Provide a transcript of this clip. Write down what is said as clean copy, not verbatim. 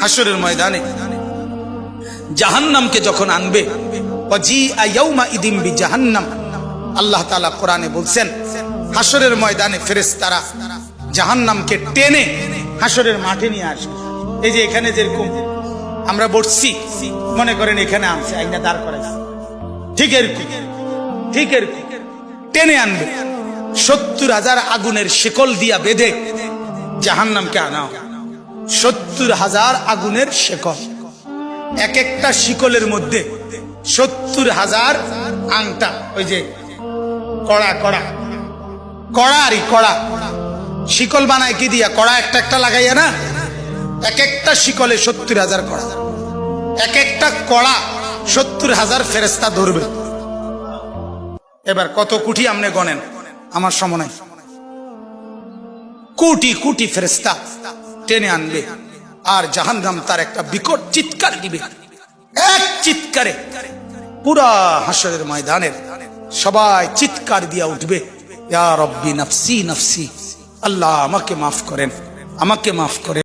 হাসরের ময়দানে জাহান্নামকে যখন আনবে, ওয়াজিআ ইয়াউমাইযিন বিজাহান্নাম, আল্লাহ তাআলা কোরআনে বলছেন হাসরের ময়দানে ফেরেশতারা জাহান্নামকে টেনে হাসরের মাঠে নিয়ে আসবে। এই যে এখানে যেরকম আমরা বসছি, মনে করেন এখানে আনছে আইনা দাঁড় করাইছে, ঠিক এরকম টেনে আনবে। ৭০,০০০ আগুনের শিকল দিয়া বেঁধে জাহান্নামকে আনা হবে। ৭০,০০০ আগুনের শিকল, এক একটা শিকলের মধ্যে ৭০,০০০ আংটা, ওই যে কড়া শিকল বানায় কি দিয়া, কড়া একটা একটা লাগাইয়া না, এক একটা শিকলে ৭০,০০০ কড়া, এক একটা কড়া ৭০,০০০ ফেরেশতা ধরবে। এবার কত কোটি আপনি গণেন, আমার সময় নাই। কোটি কোটি ফেরেশতা টেনে আনবে, আর জাহান্নাম তার একটা বিকট চিৎকার দিবে। এক চিৎকারে পুরা হাসরের ময়দানের সবাই চিৎকার দিয়া উঠবে, ইয়া রব্বি নাফসি নাফসি, আল্লাহ আমাকে মাফ করেন, আমাকে মাফ করেন।